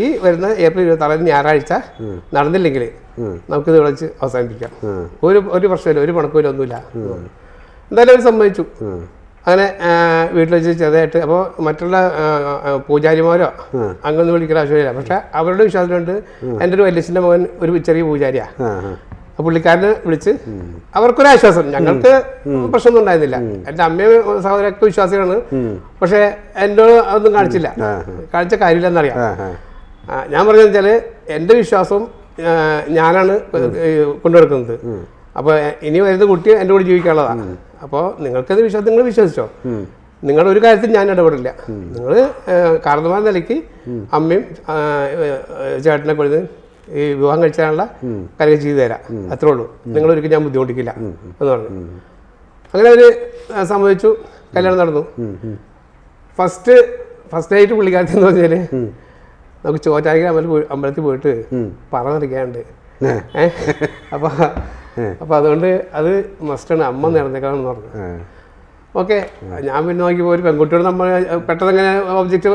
ഈ വരുന്ന ഏപ്രിൽ 26 ഞായറാഴ്ച നടന്നില്ലെങ്കിൽ നമുക്കിത് വിളിച്ച് അവസാനിപ്പിക്കാം. ഒരു പ്രശ്നമില്ല, ഒരു പണക്കൂല ഒന്നുമില്ല. എന്തായാലും അവർ സമ്മതിച്ചു. അങ്ങനെ വീട്ടിൽ വെച്ച് ചെറുതായിട്ട്. അപ്പോൾ മറ്റുള്ള പൂജാരിമാരോ അങ്ങൊന്നും വിളിക്കേണ്ട ആവശ്യമില്ല. പക്ഷെ അവരുടെ വിശ്വാസത്തിലുണ്ട്. എൻ്റെ ഒരു വല്യച്ഛൻ്റെ മകൻ ഒരു ചെറിയ പൂജാരിയാണ്. പുള്ളിക്കാരനെ വിളിച്ച് അവർക്കൊരാശ്വാസം. ഞങ്ങൾക്ക് പ്രശ്നമൊന്നും ഉണ്ടായിരുന്നില്ല. എൻ്റെ അമ്മയും സഹോദരൊക്കെ വിശ്വാസികളാണ്. പക്ഷെ എൻ്റെ അതൊന്നും കാണിച്ചില്ല. കാണിച്ച കാര്യമില്ലെന്നറിയാം. ഞാൻ പറഞ്ഞതെന്ന് വെച്ചാൽ എൻ്റെ വിശ്വാസം ഞാനാണ് കൊണ്ടുനടക്കുന്നത്. അപ്പോൾ ഇനി വരുന്ന കുട്ടി എൻ്റെ കൂടെ ജീവിക്കാനുള്ളതാണ്. അപ്പോൾ നിങ്ങൾക്കത് നിങ്ങൾ വിശ്വസിച്ചോ. നിങ്ങളുടെ ഒരു കാര്യത്തിൽ ഞാൻ ഇടപെടില്ല. നിങ്ങൾ കാരണമായ നിലയ്ക്ക് അമ്മയും ചേട്ടനെ കൊടുത്ത് ഈ വിവാഹം കഴിച്ചാലുള്ള കാര്യം ചെയ്തു തരാം, അത്രേ ഉള്ളൂ. നിങ്ങളൊരിക്കലും ഞാൻ ബുദ്ധിമുട്ടിക്കില്ല എന്ന് പറഞ്ഞു. അങ്ങനെ അവർ സമ്മതിച്ചു. കല്യാണം നടന്നു. ഫസ്റ്റ് നൈറ്റ് പുള്ളിക്കാരത്തി എന്ന് പറഞ്ഞാൽ നമുക്ക് ചോറ്റാനിക്കര അമ്പലത്തിൽ പോയിട്ട് പറഞ്ഞിരിക്കാനുണ്ട്. അപ്പോൾ അതുകൊണ്ട് അത് മസ്റ്റാണ്, അമ്മ നേർന്നേക്കാണെന്ന് പറഞ്ഞു. ഓക്കെ, ഞാൻ പിന്നെ നോക്കിയപ്പോൾ ഒരു പെൺകുട്ടിയോട് നമ്മൾ പെട്ടെന്ന് അങ്ങനെ ഒബ്ജക്റ്റ്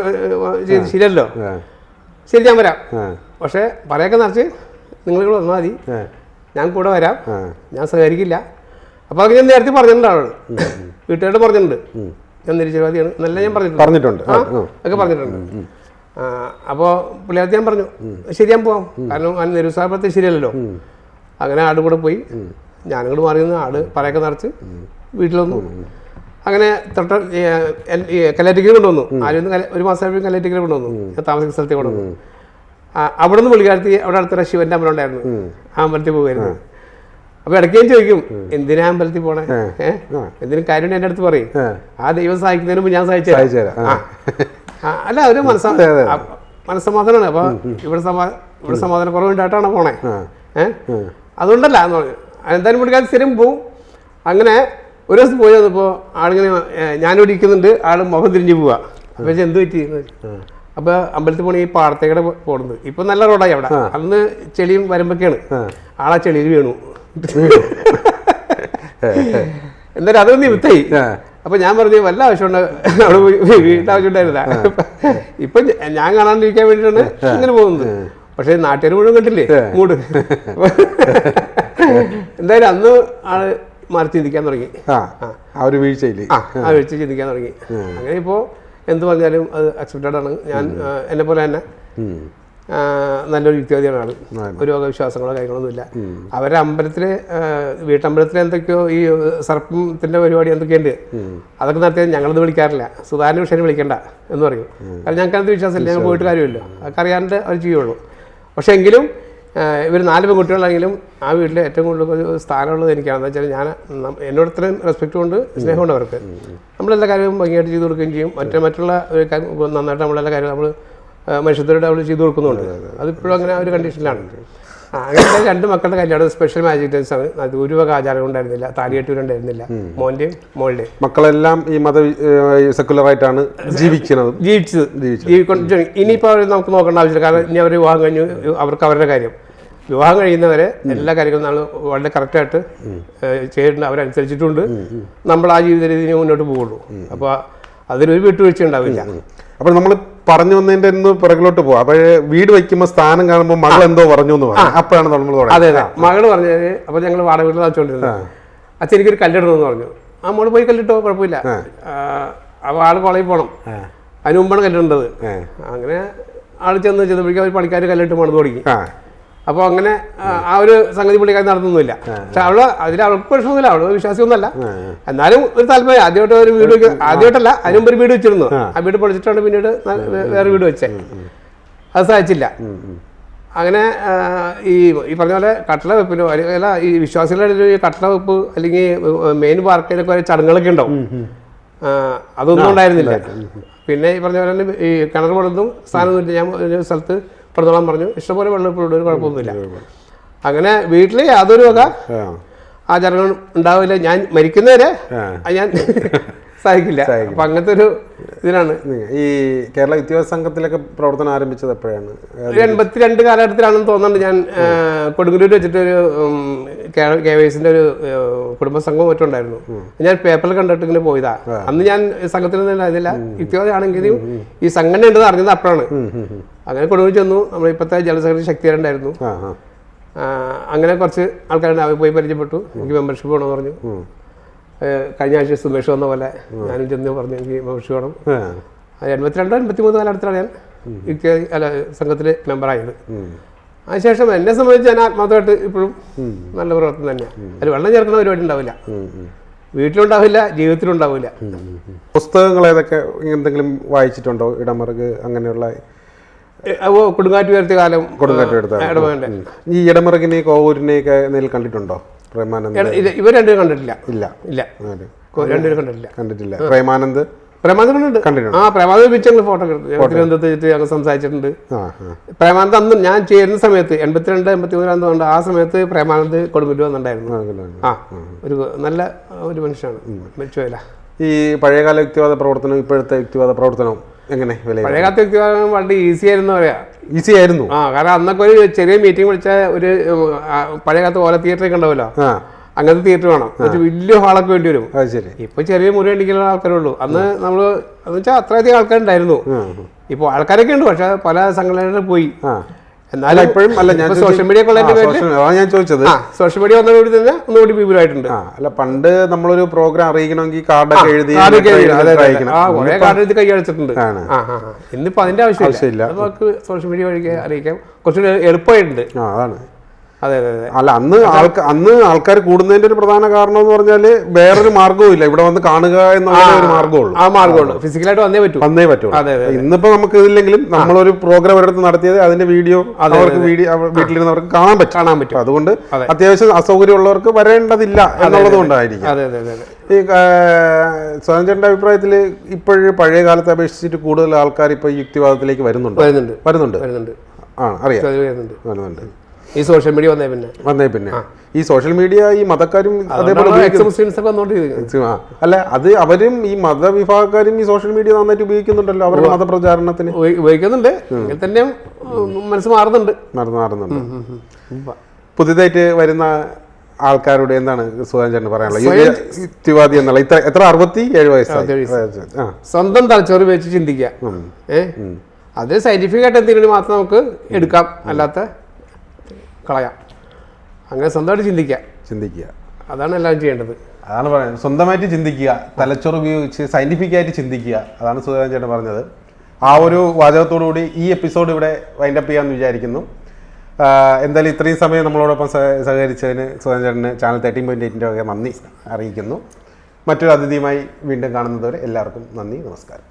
ചെയ്ത് ശരിയല്ലോ. ശരി, ഞാൻ വരാം. പക്ഷേ പറയൊക്കെ നിറച്ച് നിങ്ങൾ വന്നാൽ മതി, ഞാൻ കൂടെ വരാം, ഞാൻ സഹകരിക്കില്ല. അപ്പോൾ അത് ഞാൻ നേരത്തെ പറഞ്ഞിട്ടുണ്ടാണ്, വീട്ടുകാരോട് പറഞ്ഞിട്ടുണ്ട്. ഞാൻ നിരീശ്വരവാദിയാണ് എന്നല്ല ഞാൻ പറഞ്ഞിട്ടുണ്ട്. ഒക്കെ പറഞ്ഞിട്ടുണ്ട്. അപ്പോൾ പുള്ളിയാർത്തി ഞാൻ പറഞ്ഞു ശരി, ഞാൻ പോവാം. കാരണം അതിന് നിരുത്സാഹപ്പെടുത്തി ശരിയല്ലല്ലോ. അങ്ങനെ ആട് കൂടെ പോയി. ഞാനിങ്ങോട്ട് മാറി നിന്ന് ആട് പറയൊക്കെ നിറച്ച് വീട്ടിൽ വന്നു. അങ്ങനെ കല്ലാറ്റിക്കര കൊണ്ടുവന്നു. ആരും ഒരു മാസമായപ്പോഴും കല്ലാറ്റിക്കര കൊണ്ടുവന്നു. ഞാൻ താമസിക്കുന്ന സ്ഥലത്തേക്ക് കൊണ്ടുവന്നു. അവിടെ നിന്ന് പുള്ളിക്കാരത്തി അവിടെ അടുത്തൊരു ശിവന്റെ അമ്പലം ഉണ്ടായിരുന്നു, ആ അമ്പലത്തിൽ പോകുമായിരുന്നു. അപ്പൊ ഇടയ്ക്ക് ഞാൻ ചോദിക്കും, എന്തിനാ അമ്പലത്തിൽ പോണേ? എന്തിനും കാര്യം എൻ്റെ അടുത്ത് പറയും. ആ ദൈവം സഹായിക്കുന്നതിന് മുമ്പ് ഞാൻ സഹായിച്ചു അല്ല, ഒരു മനസ്സമാധാനമാണ്. അപ്പൊ ഇവിടെ സമാധാന കുറവുണ്ടായിട്ടാണ് പോണേ. അതുകൊണ്ടല്ല എന്ന് പറഞ്ഞു. എന്തായാലും പുള്ളിക്കാരത്തി സ്ഥിരം പോവും. അങ്ങനെ ഒരു ദിവസം പോയി വന്നപ്പോൾ ആളിങ്ങനെ ഞാനിവിടെ ഇരിക്കുന്നുണ്ട്, ആള് മുഖം തിരിഞ്ഞു പോവാ. അപ്പൊ എന്ത് പറ്റി? അപ്പൊ അമ്പലത്തിൽ പോണി ഈ പാടത്തേക്കടെ പോകുന്നത്. ഇപ്പൊ നല്ല റോഡായി അവിടെ. അന്ന് ചെളിയും വരമ്പൊക്കെയാണ്. ആളാ ചെളിയിൽ വീണു. എന്തായാലും അതൊന്നും നിമിത്തായി. അപ്പൊ ഞാൻ പറഞ്ഞു വല്ല ആവശ്യമുണ്ട് അവിടെ വീട്ടാവശ്യം ഉണ്ടായിരുന്ന. ഇപ്പൊ ഞാൻ കാണാണ്ടിരിക്കാൻ വേണ്ടിയിട്ടാണ് ഇങ്ങനെ പോകുന്നത്. പക്ഷെ നാട്ടുകാർ മുഴുവൻ കണ്ടില്ലേ മൂട്. എന്തായാലും അന്ന് ആള് മാറി ചിന്തിക്കാൻ തുടങ്ങി. വീഴ്ച ചിന്തിക്കാൻ തുടങ്ങി. അങ്ങനെ ഇപ്പോ എന്ത് പറഞ്ഞാലും അത് അക്സെപ്റ്റഡ് ആണ്. ഞാൻ എന്നെ പോലെ തന്നെ നല്ലൊരു യുക്തിവാദിയാണ് ആള്. ഒരു രോഗവിശ്വാസങ്ങളോ കാര്യങ്ങളൊന്നുമില്ല. അവരുടെ അമ്പലത്തില് വീട്ടമ്പലത്തിൽ എന്തൊക്കെയോ ഈ സർപ്പത്തിന്റെ പരിപാടി എന്തൊക്കെയുണ്ട് അതൊക്കെ നടത്തിയാൽ ഞങ്ങളത് വിളിക്കാറില്ല. സുധാരണ വിഷയം വിളിക്കണ്ട എന്ന് പറയും. കാരണം ഞങ്ങൾക്ക് അത് വിശ്വാസമില്ല, ഞങ്ങൾ പോയിട്ട് കാര്യമില്ല. അതൊക്കെ അറിയാണ്ട് അവർ ചെയ്യുള്ളൂ. പക്ഷെ എങ്കിലും ഇവർ 4 പെൺകുട്ടികളാണെങ്കിലും ആ വീട്ടിൽ ഏറ്റവും കൂടുതൽ സ്ഥാനമുള്ളത് എനിക്കാണ്. എന്താ വെച്ചാൽ ഞാൻ എന്നോട് ഇത്രയും റെസ്പെക്റ്റ് കൊണ്ട് സ്നേഹമുണ്ട് അവർക്ക്. നമ്മളെല്ലാ കാര്യവും ഭംഗിയായിട്ട് ചെയ്ത് കൊടുക്കുകയും ചെയ്യും. മറ്റുള്ള ഒരു കാര്യം നന്നായിട്ട് നമ്മളെല്ലാ കാര്യം നമ്മൾ മനുഷ്യത്തോടെ അവൾ ചെയ്തു കൊടുക്കുന്നുണ്ട്. അതിപ്പോഴും അങ്ങനെ ഒരു കണ്ടീഷനിലാണ്. അങ്ങനെ 2 മക്കളുടെ കല്യാണം സ്പെഷ്യൽ മാജിക് ഡാൻസ് ആണ്. അത് ഒരു വക ആചാരം ഉണ്ടായിരുന്നില്ല, താലികെട്ടൂരുണ്ടായിരുന്നില്ല. മോന്റെയും മോളുടെയും മക്കളെല്ലാം ഈ സെക്കുലർ ആയിട്ടാണ് ജീവിച്ചത്. ഇനിയിപ്പോൾ അവർ നമുക്ക് നോക്കേണ്ട ആവശ്യമില്ല. കാരണം ഇനി അവർ വിവാഹം കഴിഞ്ഞു, അവർക്ക് അവരുടെ കാര്യം. വിവാഹം കഴിയുന്നവരെ എല്ലാ കാര്യങ്ങളും നമ്മൾ വളരെ കറക്റ്റായിട്ട് ചെയ്തിട്ടുണ്ട്, അവരനുസരിച്ചിട്ടുണ്ട്. നമ്മൾ ആ ജീവിത രീതിയിൽ മുന്നോട്ട് പോകുള്ളൂ. അപ്പോൾ അതിനൊരു വിട്ടുവീഴ്ച ഉണ്ടാവില്ല. അപ്പോൾ നമ്മൾ പറഞ്ഞു വന്നതിന്റെ പിറകിലോട്ട് പോവാം. അപ്പൊ വീട് വയ്ക്കുമ്പോൾ സ്ഥാനം കാണുമ്പോൾ മകൾ എന്തോ പറഞ്ഞു എന്ന് പറഞ്ഞു. അപ്പോഴാണ് നമ്മൾ അതെ മകള് പറഞ്ഞത്. അപ്പൊ ഞങ്ങൾ വാടക വീട്ടിൽ വെച്ചോണ്ടിരുന്നത്. അച്ഛൻ എനിക്കൊരു കല്ലിടണമെന്ന് പറഞ്ഞു. ആ മോള് പോയി കല്ലിട്ടോ, കുഴപ്പമില്ല. അപ്പൊ ആള് കോളേജിൽ പോകണം, അതിന് മുമ്പാണ് കല്ലിടേണ്ടത്. അങ്ങനെ ആള് ചെന്ന് ചെന്നപ്പോഴേക്കും അവർ പണിക്കാർ കല്ലിട്ട് പണിത് തുടങ്ങി. അപ്പോൾ അങ്ങനെ ആ ഒരു സംഗതി പുള്ളിക്കാരി നടത്തുന്നില്ല. പക്ഷെ അവൾക്ക് പ്രശ്നമൊന്നുമില്ല, അവള് വിശ്വാസിയൊന്നുമല്ല. എന്നാലും ഒരു താല്പര്യം. ആദ്യമായിട്ട് ഒരു വീട് ആദ്യമായിട്ടല്ല, അതിനുമ്പ് ഒരു വീട് വെച്ചിരുന്നു. ആ വീട് പൊളിച്ചിട്ടാണ് പിന്നീട് വേറെ വീട് വെച്ചേ. അത് സാധിച്ചില്ല. അങ്ങനെ ഈ പറഞ്ഞ പോലെ കട്ടള വെപ്പിനോ അല്ല ഈ വിശ്വാസികളുടെ ഈ കട്ടള വെപ്പ് അല്ലെങ്കിൽ മെയിൻ പാർക്കിലൊക്കെ വരെ ചടങ്ങുകളൊക്കെ ഉണ്ടാവും. അതൊന്നും ഉണ്ടായിരുന്നില്ല. പിന്നെ ഈ പറഞ്ഞ പോലെ തന്നെ ഈ കിണർ പണിതും സ്ഥാനമൊന്നുമില്ല. ഞാൻ ഒരു സ്ഥലത്ത് പണിതോളാൻ പറഞ്ഞു. ഇഷ്ടംപോലെ വെള്ളം ഇപ്പോഴും ഒരു കുഴപ്പമൊന്നുമില്ല. അങ്ങനെ വീട്ടിൽ യാതൊരു വക ആചാരങ്ങൾ ഉണ്ടാവില്ല. ഞാൻ മരിക്കുന്നവരെ ഞാൻ സഹിക്കില്ല. അപ്പൊ അങ്ങനത്തെ ഒരു ഇതിലാണ്. ഈ കേരള വിദ്യാഭ്യാസ സംഘത്തിലൊക്കെ പ്രവർത്തനം ആരംഭിച്ചത് എപ്പോഴാണ്? 82 കാലഘട്ടത്തിലാണെന്ന് തോന്നുന്നുണ്ട്. ഞാൻ കൊടുങ്ങല്ലൂർ വെച്ചിട്ട് ഒരു KYCന്റെ ഒരു കുടുംബസംഘവും മറ്റും ഉണ്ടായിരുന്നു. ഞാൻ പേപ്പറിൽ കണ്ടിട്ട് ഇങ്ങനെ പോയതാ. അന്ന് ഞാൻ സംഘത്തിനൊന്നും ഇതില്ല, യുക്തിവാദിയാണെങ്കിലും ഈ സംഘടന ഉണ്ടെന്ന് അറിഞ്ഞത് അപ്പോഴാണ്. അങ്ങനെ കൊടുങ്ങല്ലൂർ ചെന്നു. നമ്മൾ ഇപ്പോഴത്തെ ജനറൽ സെക്രട്ടറി ശക്തിയാരുണ്ടായിരുന്നു. അങ്ങനെ കുറച്ച് ആൾക്കാരുണ്ട്, പോയി പരിചയപ്പെട്ടു. എനിക്ക് മെമ്പർഷിപ്പ് വേണമെന്ന് പറഞ്ഞു. കഴിഞ്ഞ ആഴ്ച സുമേഷ് വന്ന പോലെ ഞാനും ചെന്ന് പറഞ്ഞു എനിക്ക് മെമ്പർഷിപ്പ് വേണം. 82, 83 കാലഘട്ടത്തിലാണ് ഞാൻ സംഘത്തിൽ മെമ്പറായത്. അതിനുശേഷം എന്നെ സംബന്ധിച്ച് ഞാൻ ആത്മാർത്ഥമായിട്ട് ഇപ്പോഴും നല്ല പ്രവർത്തനം തന്നെയാണ്. അതിൽ വെള്ളം ചേർക്കുന്ന പരിപാടി ഉണ്ടാവില്ല, വീട്ടിലുണ്ടാവില്ല, ജീവിതത്തിലുണ്ടാവില്ല. പുസ്തകങ്ങൾ ഏതൊക്കെ എന്തെങ്കിലും വായിച്ചിട്ടുണ്ടോ? ഇടമറുക് അങ്ങനെയുള്ള കൊടുങ്കാറ്റ് ഉയർത്തിയ കാലം, കൊടുങ്കാറ്റ് ഉയർത്തിയ ഈ ഇടമറുകിനെ കോവൂരിനെയൊക്കെ നേരിൽ കണ്ടിട്ടുണ്ടോ? ഇവർ രണ്ടുപേരും കണ്ടിട്ടില്ല. ഇല്ല ഇല്ല, രണ്ടുപേരും കണ്ടിട്ടില്ല. പ്രേമാനന്ദ് കണ്ടിട്ടുണ്ട്. പ്രേമാനന്ദ് വെച്ച് ഞങ്ങൾ ഫോട്ടോ എടുത്തു. തിരുവനന്തപുരത്ത് വെച്ചിട്ട് ഞങ്ങൾ സംസാരിച്ചിട്ടുണ്ട്. പ്രേമാനന്ദ് അന്ന് ഞാൻ ചേരുന്ന സമയത്ത് 82, 83 ആ സമയത്ത് പ്രേമാനന്ദ് കൊടുങ്ങല്ലൂർ വന്നിട്ടുണ്ടായിരുന്നു. ഒരു നല്ല ഒരു മനുഷ്യനാണ്, മരിച്ചുപോയില്ല. ഈ പഴയകാല യുക്തിവാദ പ്രവർത്തനം ഇപ്പോഴത്തെ യുക്തിവാദ പ്രവർത്തനം എങ്ങനെ? പഴയകാലത്തെ യുക്തിവാദം വളരെ ഈസി ആയിരുന്നു പറയാ. ഈസി ആയിരുന്നു. കാരണം അന്നൊക്കെ ഒരു ചെറിയ മീറ്റിംഗ് വിളിച്ച ഒരു പഴയകാലത്ത് ഓല തിയേറ്ററൊക്കെ ഉണ്ടാവുമല്ലോ, അങ്ങനത്തെ തിയേറ്റർ വേണം. വലിയ ഹാളൊക്കെ വേണ്ടി വരും. ഇപ്പൊ ചെറിയ മുറി അടിക്കുന്ന ആൾക്കാരേ ഉള്ളൂ. അന്ന് നമ്മള് എന്ന് വെച്ചാൽ അത്രയധികം ആൾക്കാരുണ്ടായിരുന്നു. ഇപ്പൊ ആൾക്കാരൊക്കെ ഉണ്ട്, പക്ഷെ പല സംഘടനകളിൽ പോയി. എന്നാലും ഇപ്പോഴും അല്ല, ഞാൻ സോഷ്യൽ മീഡിയ ഞാൻ ചോദിച്ചത്, സോഷ്യൽ മീഡിയ വന്നതോടെ തന്നെ ഒന്നുകൂടി വിപുലമായിട്ടുണ്ട്. അല്ല, പണ്ട് നമ്മളൊരു പ്രോഗ്രാം അറിയിക്കണമെങ്കിൽ കാർഡൊക്കെ എഴുതി കാർഡ് എഴുതി കൈ അടിച്ചിട്ടുണ്ട്. ഇന്നിപ്പോ അതിന്റെ ആവശ്യമില്ല, നമുക്ക് സോഷ്യൽ മീഡിയ വഴി അറിയിക്കാം. കുറച്ചുകൂടി എളുപ്പമായിട്ടുണ്ട്. അതാണ്. അതെ അതെ അതെ. അല്ല, അന്ന് ആൾക്കാർ കൂടുന്നതിന്റെ ഒരു പ്രധാന കാരണം എന്ന് പറഞ്ഞാല് വേറൊരു മാർഗവും ഇല്ല, ഇവിടെ വന്ന് കാണുക എന്നുള്ള ഒരു മാർഗമുള്ളൂ. ആ മാർഗമുള്ളൂ, ഫിസിക്കലായിട്ട് വന്നേ പറ്റൂ. ഇന്നിപ്പോ നമുക്ക് ഇതില്ലെങ്കിലും നമ്മളൊരു പ്രോഗ്രാം ഒരിടത്ത് നടത്തിയത് അതിന്റെ വീഡിയോ അവർക്ക് വീട്ടിലിരുന്നവർക്ക് കാണാൻ പറ്റും. അതുകൊണ്ട് അത്യാവശ്യം അസൗകര്യമുള്ളവർക്ക് വരേണ്ടതില്ല എന്നുള്ളത് കൊണ്ടായിരിക്കും. ഈ സ്വതന്ത്രന്റെ അഭിപ്രായത്തിൽ ഇപ്പോഴും പഴയ കാലത്തെ അപേക്ഷിച്ചിട്ട് കൂടുതൽ ആൾക്കാർ ഇപ്പൊ യുക്തിവാദത്തിലേക്ക് വരുന്നുണ്ട്. ഈ സോഷ്യൽ മീഡിയ വന്നേ പിന്നെ ഈ സോഷ്യൽ മീഡിയ ഈ മതക്കാരും അതേപോലെ അല്ല, അത് അവരും ഈ മതവിഭാഗക്കാരും ഈ സോഷ്യൽ മീഡിയ നന്നായിട്ട് ഉപയോഗിക്കുന്നുണ്ടല്ലോ അവരുടെ മതപ്രചാരണത്തിന്. ഉപയോഗിക്കുന്നുണ്ട്, തന്നെ മനസ്സ് മാറുന്നുണ്ട്. പുതിയതായിട്ട് വരുന്ന ആൾക്കാരോട് എന്താണ് സുധാചേട്ടന് പറയാനുള്ളത്? യുക്തിവാദി എന്നുള്ള എത്ര 67 വയസ്സായി. സ്വന്തം തലച്ചോറ് വെച്ച് ചിന്തിക്കുക. അത് സയന്റിഫിക് ആയിട്ട് എന്തെങ്കിലും മാത്രം നമുക്ക് എടുക്കാം, അല്ലാത്ത കളയാം. അങ്ങനെ സ്വന്തമായിട്ട് ചിന്തിക്കുക, അതാണ് എല്ലാവരും ചെയ്യേണ്ടത്. അതാണ് പറയുന്നത്, സ്വന്തമായിട്ട് ചിന്തിക്കുക, തലച്ചോറ് ഉപയോഗിച്ച് സയന്റിഫിക് ആയിട്ട് ചിന്തിക്കുക. അതാണ് സുധാകരൻ ചേട്ടൻ പറഞ്ഞത്. ആ ഒരു വാചകത്തോടു കൂടി ഈ എപ്പിസോഡ് ഇവിടെ വൈൻഡപ്പ് ചെയ്യാമെന്ന് വിചാരിക്കുന്നു. എന്തായാലും ഇത്രയും സമയം നമ്മളോടൊപ്പം സഹകരിച്ചതിന് സുധാകരൻ ചേട്ടന് ചാനൽ 13.8 ഒക്കെ നന്ദി അറിയിക്കുന്നു. മറ്റൊരു അതിഥിയുമായി വീണ്ടും കാണുന്നതുവരെ എല്ലാവർക്കും നന്ദി, നമസ്കാരം.